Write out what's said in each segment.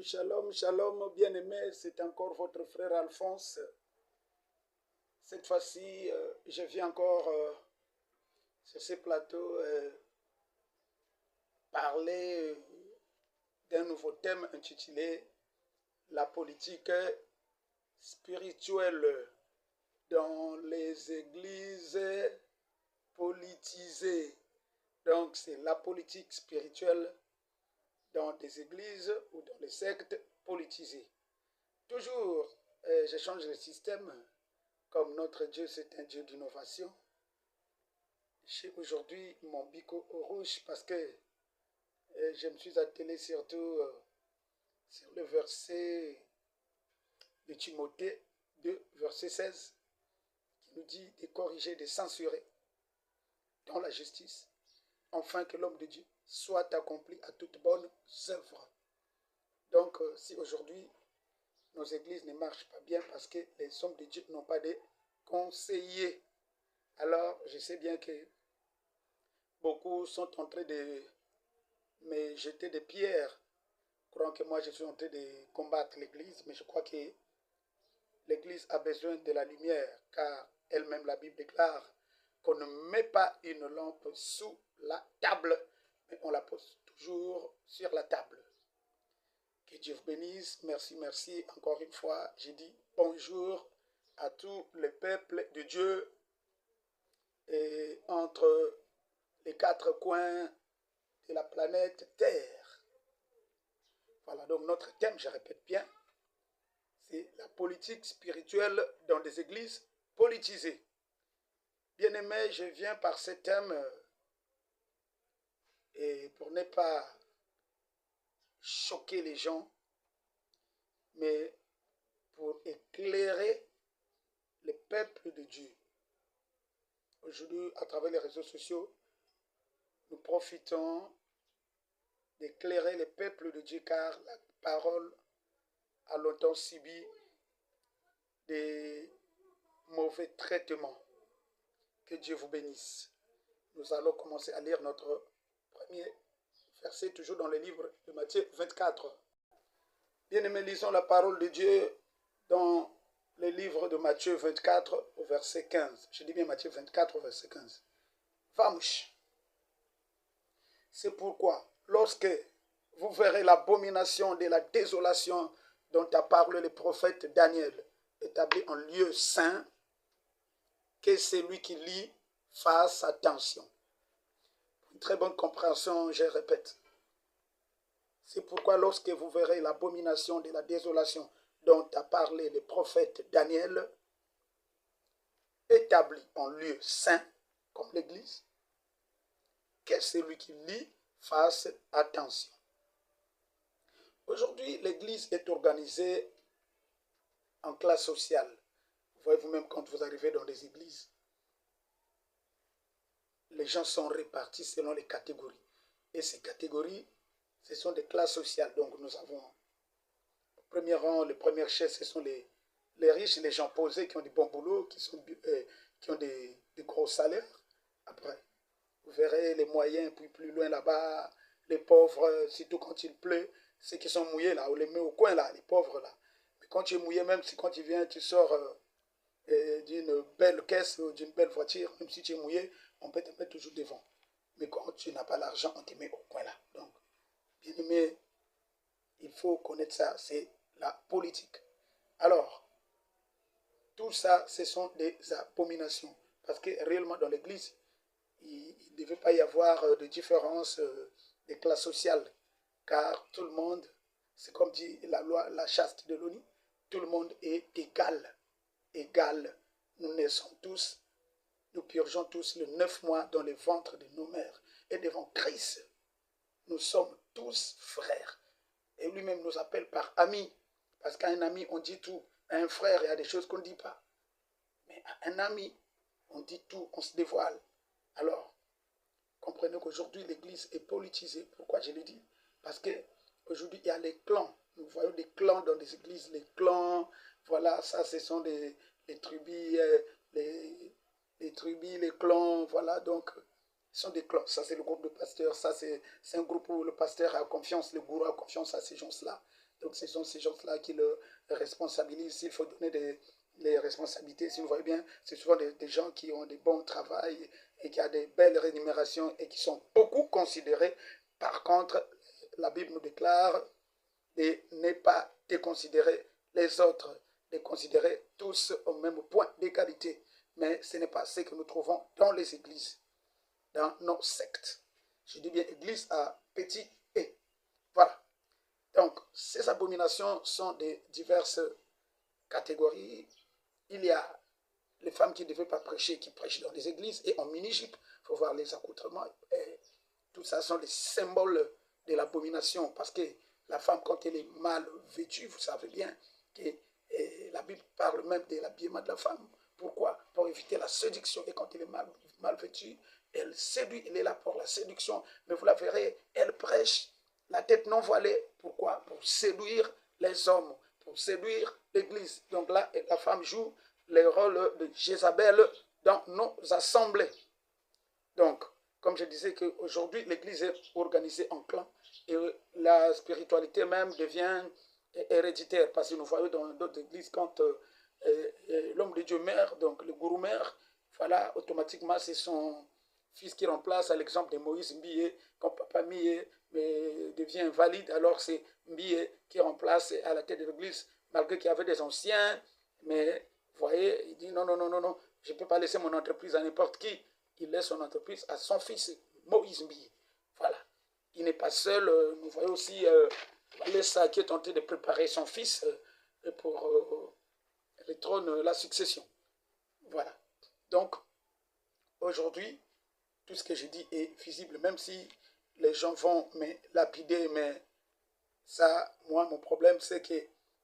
Shalom, shalom, bien-aimé, c'est encore votre frère Alphonse. Cette fois-ci, je viens encore sur ce plateau parler d'un nouveau thème intitulé La politique spirituelle dans les églises politisées. Donc, c'est la politique spirituelle dans des églises ou dans les sectes politisées. Toujours, je change le système. Comme notre Dieu, c'est un Dieu d'innovation. J'ai aujourd'hui mon bico au rouge parce que je me suis attelé surtout sur le verset de Timothée 2, verset 16, qui nous dit de corriger, de censurer dans la justice, afin que l'homme de Dieu soit accompli à toute bonne œuvre. Donc, si aujourd'hui nos églises ne marchent pas bien parce que les hommes de Dieu n'ont pas de conseillers, alors je sais bien que beaucoup sont en train de me jeter des pierres, croyant que moi je suis en train de combattre l'église, mais je crois que l'église a besoin de la lumière, car elle-même la Bible déclare qu'on ne met pas une lampe sous la table, mais on la pose toujours sur la table. Que Dieu vous bénisse. Merci, merci. Encore une fois, j'ai dit bonjour à tout le peuple de Dieu et entre les quatre coins de la planète Terre. Voilà, donc notre thème, je répète bien, c'est la politique spirituelle dans des églises politisées. Bien-aimé, je viens par ce thème et pour ne pas choquer les gens, mais pour éclairer le peuple de Dieu. Aujourd'hui, à travers les réseaux sociaux, nous profitons d'éclairer le peuple de Dieu, car la parole a longtemps subi des mauvais traitements. Que Dieu vous bénisse. Nous allons commencer à lire notre premier verset, toujours dans le livre de Matthieu 24. Bien-aimés, lisons la parole de Dieu dans le livre de Matthieu 24, au verset 15. Je dis bien Matthieu 24, au verset 15. Vamos. C'est pourquoi, lorsque vous verrez l'abomination de la désolation dont a parlé le prophète Daniel, établi en lieu saint, que celui qui lit fasse attention. Une très bonne compréhension, je répète. C'est pourquoi lorsque vous verrez l'abomination de la désolation dont a parlé le prophète Daniel, établi en lieu saint, comme l'Église, que celui qui lit fasse attention. Aujourd'hui, l'Église est organisée en classe sociale. Vous voyez vous-même quand vous arrivez dans des églises, les gens sont répartis selon les catégories. Et ces catégories, ce sont des classes sociales. Donc nous avons, au premier rang, les premières chaises, ce sont les riches, les gens posés qui ont des bons boulots, qui ont des gros salaires. Après, vous verrez les moyens, puis plus loin là-bas, les pauvres, surtout quand il pleut, ceux qui sont mouillés là, on les met au coin là, les pauvres là. Mais quand tu es mouillé, même si quand tu viens, tu sors d'une belle caisse ou d'une belle voiture, même si tu es mouillé, on peut te mettre toujours devant. Mais quand tu n'as pas l'argent, on te met au coin là. Donc, bien aimé, il faut connaître ça, c'est la politique. Alors, tout ça, ce sont des abominations. Parce que réellement, dans l'Église, il ne devait pas y avoir de différence des classes sociales. Car tout le monde, c'est comme dit la loi, la chaste de l'ONU, tout le monde est égal. Égal. Nous naissons tous, nous purgeons tous le 9 mois dans les ventres de nos mères. Et devant Christ, nous sommes tous frères. Et lui-même nous appelle par ami. Parce qu'à un ami, on dit tout. À un frère, il y a des choses qu'on ne dit pas. Mais à un ami, on dit tout, on se dévoile. Alors, comprenez qu'aujourd'hui, l'Église est politisée. Pourquoi je le dis? Parce qu'aujourd'hui, il y a les clans. Nous voyons des clans dans les églises. Les clans, voilà, ça, ce sont les tribus, les tribus, les clans, voilà, donc, ce sont des clans. Ça, c'est le groupe de pasteurs. Ça, c'est un groupe où le pasteur a confiance, le gourou a confiance à ces gens-là. Donc ce sont ces gens-là qui le responsabilisent. S'il faut donner les responsabilités, si vous voyez bien, c'est souvent des gens qui ont des bons travails et qui ont des belles rémunérations et qui sont beaucoup considérés. Par contre, la Bible nous déclare de ne pas déconsidérer les autres, de considérer tous au même point d'égalité. Mais ce n'est pas ce que nous trouvons dans les églises, dans nos sectes. Je dis bien église à petit e. Voilà. Donc, ces abominations sont de diverses catégories. Il y a les femmes qui ne devaient pas prêcher, qui prêchent dans les églises et en mini-jupe. Il faut voir les accoutrements. Et tout ça sont les symboles de l'abomination. Parce que la femme, quand elle est mal vêtue, vous savez bien que la Bible parle même de l'habillement de la femme. Pourquoi? Pour éviter la séduction. Et quand elle est mal vêtue, elle séduit, elle est là pour la séduction. Mais vous la verrez, elle prêche la tête non voilée. Pourquoi? Pour séduire les hommes, pour séduire l'église. Donc là, la femme joue le rôle de Jézabel dans nos assemblées. Donc, comme je disais qu'aujourd'hui, l'église est organisée en clans et la spiritualité même devient héréditaire. Parce que nous voyons dans d'autres églises, quand l'homme de Dieu meurt, donc le gourou meurt, voilà, automatiquement, c'est son fils qui remplace, à l'exemple de Moïse Mbié. Quand papa Mbié devient invalide, alors c'est Mbié qui remplace à la tête de l'église, malgré qu'il y avait des anciens. Mais, vous voyez, il dit non, non, non, non, non, je ne peux pas laisser mon entreprise à n'importe qui. Il laisse son entreprise à son fils, Moïse Mbié. Voilà. Il n'est pas seul. Nous voyons aussi Alessa qui est tenté de préparer son fils pour le trône, la succession. Voilà. Donc, aujourd'hui, tout ce que je dis est visible, même si les gens vont me lapider, mais ça, moi, mon problème, c'est que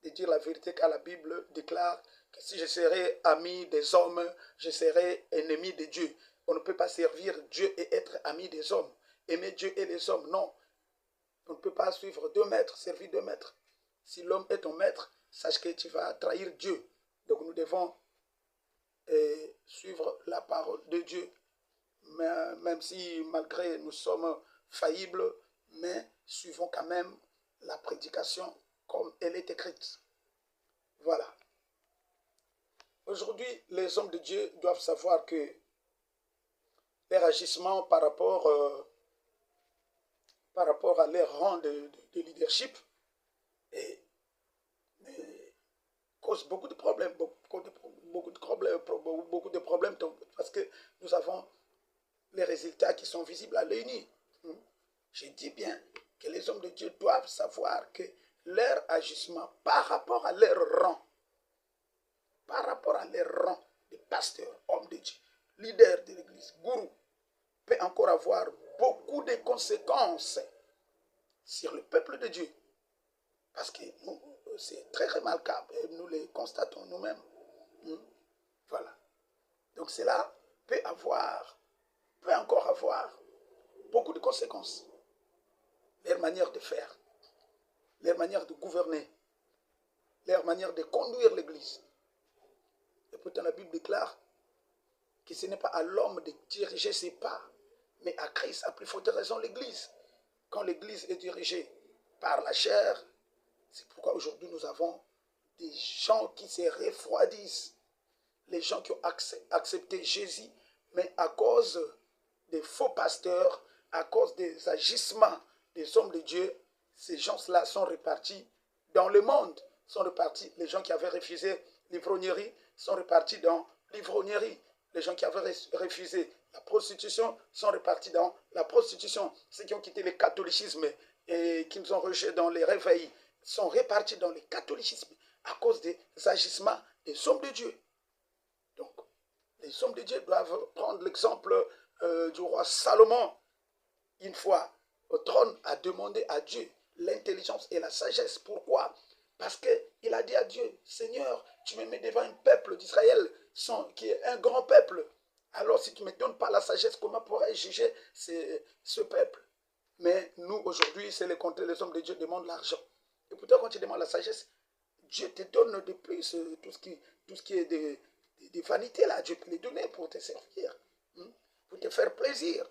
de dire la vérité, car la Bible déclare que si je serais ami des hommes, je serais ennemi de Dieu. On ne peut pas servir Dieu et être ami des hommes. Aimer Dieu et les hommes, non. On ne peut pas suivre deux maîtres, servir deux maîtres. Si l'homme est ton maître, sache que tu vas trahir Dieu. Donc nous devons suivre la parole de Dieu. Mais, même si malgré nous sommes faillibles, mais suivons quand même la prédication comme elle est écrite. Voilà. Aujourd'hui, les hommes de Dieu doivent savoir que leur agissement par rapport à leur rang de leadership cause beaucoup de problèmes, beaucoup de problèmes parce que nous avons les résultats qui sont visibles à l'œil nu. Je dis bien que les hommes de Dieu doivent savoir que leur agissement par rapport à leur rang de pasteur, homme de Dieu, leader de l'église, gourou, peut encore avoir beaucoup de conséquences sur le peuple de Dieu. Parce que c'est très remarquable et nous les constatons nous-mêmes. Voilà. Donc cela peut encore avoir beaucoup de conséquences. Leur manière de faire, leur manière de gouverner, leur manière de conduire l'église. Et pourtant la Bible déclare que ce n'est pas à l'homme de diriger ses pas, mais à Christ, à plus forte raison, l'église. Quand l'église est dirigée par la chair, c'est pourquoi aujourd'hui nous avons des gens qui se refroidissent, les gens qui ont accepté Jésus, mais à cause des faux pasteurs, à cause des agissements des hommes de Dieu, ces gens-là sont répartis dans le monde, sont répartis. Les gens qui avaient refusé l'ivrognerie sont répartis dans l'ivrognerie. Les gens qui avaient refusé la prostitution sont répartis dans la prostitution. Ceux qui ont quitté le catholicisme et qui nous ont rejetés dans les réveils sont répartis dans le catholicisme à cause des agissements des hommes de Dieu. Donc, les hommes de Dieu doivent prendre l'exemple du roi Salomon. Une fois au trône, a demandé à Dieu l'intelligence et la sagesse. Pourquoi? Parce qu'il a dit à Dieu, Seigneur, tu me mets devant un peuple d'Israël qui est un grand peuple. Alors si tu ne me donnes pas la sagesse, comment pourrais-je juger ce peuple? Mais nous, aujourd'hui, c'est le contraire. Les hommes de Dieu demandent l'argent. Et pourtant, quand tu demandes la sagesse, Dieu te donne de plus tout ce qui est de vanité, là. Dieu peut les donner pour te servir, pour te faire plaisir.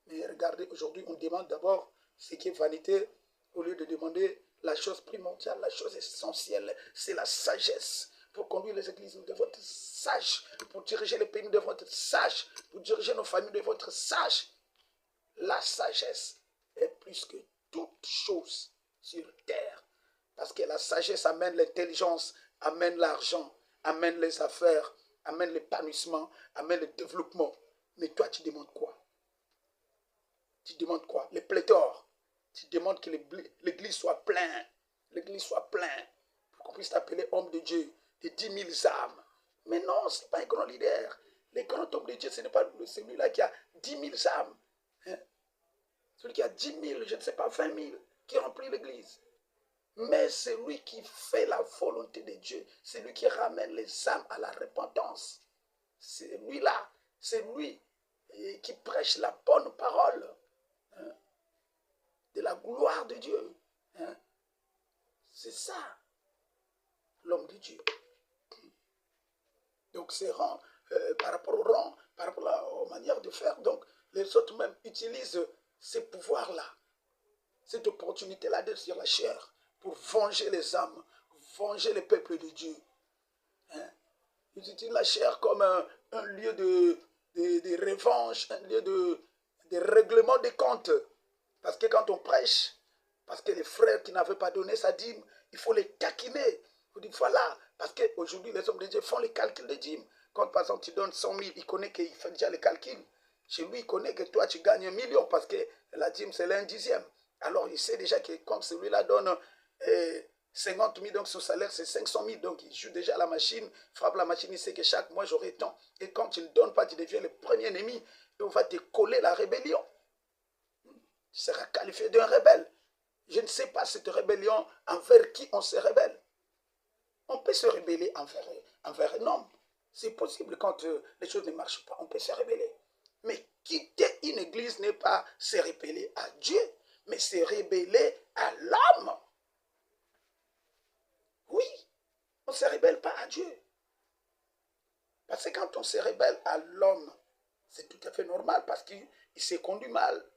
Mais regardez, aujourd'hui, on demande d'abord ce qui est vanité au lieu de demander La chose primordiale, la chose essentielle, c'est la sagesse. Pour conduire les églises, nous devons être sages. Pour diriger les pays, nous devons être sages. Pour diriger nos familles, nous devons être sages. La sagesse est plus que toute chose sur terre. Parce que la sagesse amène l'intelligence, amène l'argent, amène les affaires, amène l'épanouissement, amène le développement. Mais toi, tu demandes quoi? Tu demandes quoi? Les pléthores. Tu demandes que l'église soit pleine. L'église soit pleine. Pour qu'on puisse t'appeler homme de Dieu. De 10 000 âmes. Mais non, ce n'est pas un grand leader. Le grand homme de Dieu, ce n'est pas celui-là qui a 10 000 âmes. Hein? Celui qui a 10 000, je ne sais pas, 20 000, qui remplit l'église. Mais c'est lui qui fait la volonté de Dieu. C'est lui qui ramène les âmes à la repentance. C'est lui-là. C'est lui qui prêche la bonne parole. Hein? De la gloire de Dieu. Hein? C'est ça, l'homme de Dieu. Donc c'est rang, par rapport au rang, par rapport aux manières de faire. Donc les autres même utilisent ces pouvoirs-là, cette opportunité-là d'être sur la chair pour venger les âmes, venger les peuples de Dieu. Hein? Ils utilisent la chair comme un lieu de revanche, un lieu de règlement des comptes. Parce que quand on prêche, parce que les frères qui n'avaient pas donné sa dîme, il faut les taquiner. Il faut dire voilà, parce qu'aujourd'hui les hommes de Dieu font les calculs de dîme. Quand par exemple tu donnes 100 000, il connaît qu'il fait déjà les calculs. Chez lui, il connaît que toi tu gagnes 1 million parce que la dîme c'est l'1/10. Alors il sait déjà que comme celui-là donne 50 000, donc son salaire c'est 500 000. Donc il joue déjà à la machine, frappe la machine, il sait que chaque mois j'aurai tant. Et quand tu ne donnes pas, tu deviens le premier ennemi et on va te coller la rébellion. Tu seras qualifié d'un rebelle. Je ne sais pas cette rébellion envers qui on se rebelle. On peut se rebeller envers un homme. C'est possible quand les choses ne marchent pas, on peut se rebeller. Mais quitter une église n'est pas se rebeller à Dieu, mais se rebeller à l'homme. Oui, on ne se rebelle pas à Dieu. Parce que quand on se rebelle à l'homme, c'est tout à fait normal parce qu'il s'est conduit mal.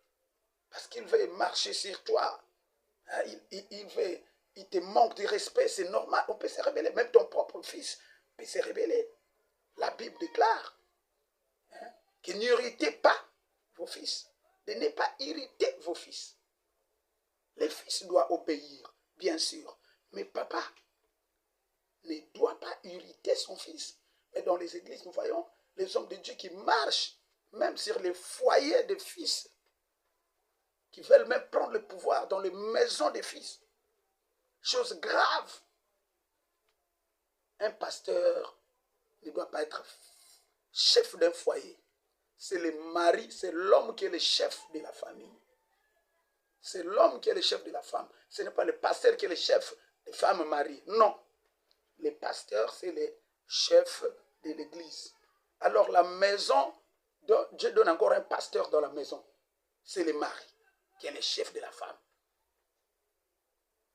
Parce qu'il veut marcher sur toi. Hein, il te manque de respect, c'est normal. On peut se rebeller. Même ton propre fils peut se rebeller. La Bible déclare que n'irritez pas vos fils. De ne pas irriter vos fils. Les fils doivent obéir, bien sûr. Mais papa ne doit pas irriter son fils. Et dans les églises, nous voyons les hommes de Dieu qui marchent même sur les foyers des fils, qui veulent même prendre le pouvoir dans les maisons des fils. Chose grave. Un pasteur ne doit pas être chef d'un foyer. C'est le mari, c'est l'homme qui est le chef de la famille. C'est l'homme qui est le chef de la femme. Ce n'est pas le pasteur qui est le chef des femmes mariées. Non. Le pasteur, c'est le chef de l'église. Alors la maison, Dieu donne encore un pasteur dans la maison. C'est le mari qui est le chef de la femme.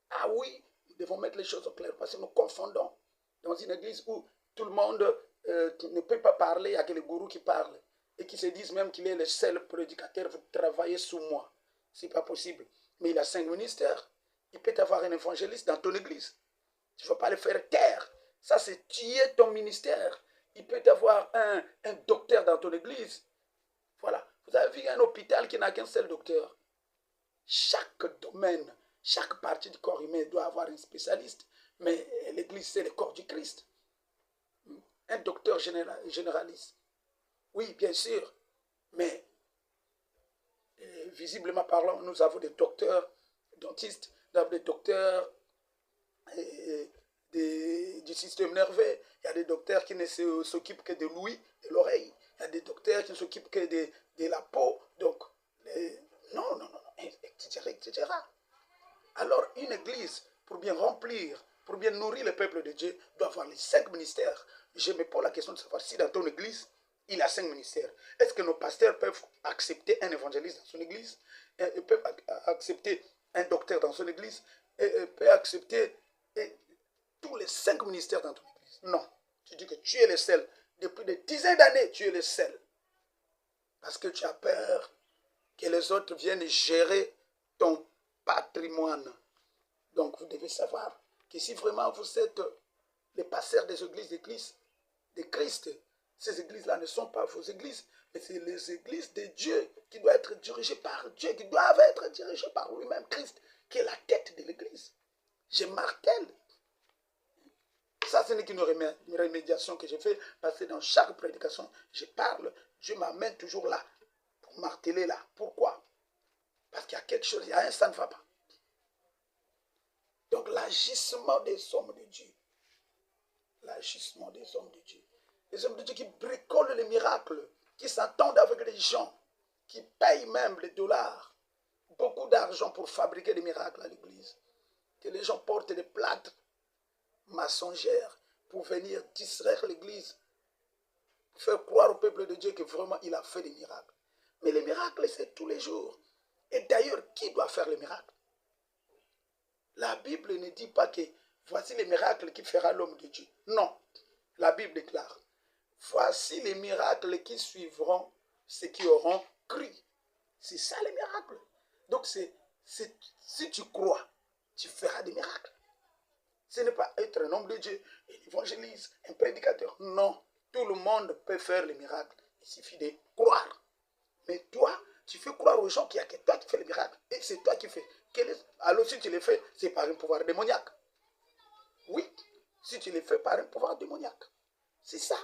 Ah oui, nous devons mettre les choses au clair parce que nous confondons. Dans une église où tout le monde ne peut pas parler, il n'y a que les gourous qui parlent et qui se disent même qu'il est le seul prédicateur, vous travaillez sous moi. Ce n'est pas possible. Mais il a 5 ministères. Il peut avoir un évangéliste dans ton église. Tu ne vas pas le faire taire. Ça, c'est tuer ton ministère. Il peut avoir un docteur dans ton église. Voilà. Vous avez vu un hôpital qui n'a qu'un seul docteur. Chaque domaine, chaque partie du corps humain doit avoir un spécialiste. Mais l'église, c'est le corps du Christ. Un docteur généraliste. Oui, bien sûr. Mais visiblement parlant, nous avons des docteurs dentistes, nous avons des docteurs du système nerveux. Il y a des docteurs qui ne s'occupent que de l'ouïe, de l'oreille. Il y a des docteurs qui ne s'occupent que de la peau. Donc, non, etc., etc. Alors, une église, pour bien remplir, pour bien nourrir le peuple de Dieu, doit avoir les 5 ministères. Je me pose la question de savoir si dans ton église, il a 5 ministères. Est-ce que nos pasteurs peuvent accepter un évangéliste dans son église? Ils peuvent accepter un docteur dans son église? Ils peuvent accepter tous les 5 ministères dans ton église? Non. Tu dis que tu es le seul. Depuis des dizaines d'années, tu es le seul. Parce que tu as peur que les autres viennent gérer ton patrimoine. Donc, vous devez savoir que si vraiment vous êtes les pasteurs des églises de Christ, ces églises-là ne sont pas vos églises, mais c'est les églises de Dieu qui doivent être dirigées par Dieu, qui doivent être dirigées par lui-même, Christ, qui est la tête de l'église. Je martèle. Ça, ce n'est qu'une remédiation que je fais, parce que dans chaque prédication, je parle, Dieu m'amène toujours là, pour marteler là. Pourquoi? Parce qu'il y a quelque chose, il y a un, ça ne va pas. Donc l'agissement des hommes de Dieu, l'agissement des hommes de Dieu, les hommes de Dieu qui bricolent les miracles, qui s'entendent avec les gens, qui payent même les dollars, beaucoup d'argent pour fabriquer des miracles à l'église. Que les gens portent des plâtres mensongères pour venir distraire l'église, pour faire croire au peuple de Dieu que vraiment il a fait des miracles. Mais les miracles, c'est tous les jours. Et d'ailleurs, qui doit faire les miracles? La Bible ne dit pas que voici les miracles qui fera l'homme de Dieu. Non, la Bible déclare, voici les miracles qui suivront ceux qui auront cru. C'est ça les miracles. Donc si tu crois, tu feras des miracles. Ce n'est pas être un homme de Dieu, un évangéliste, un prédicateur. Non, tout le monde peut faire les miracles. Il suffit de croire. Mais toi, tu fais croire aux gens qu'il n'y a que toi qui fais les miracles. Et c'est toi qui fais. Alors si tu les fais, c'est par un pouvoir démoniaque. Oui, si tu les fais par un pouvoir démoniaque. C'est ça.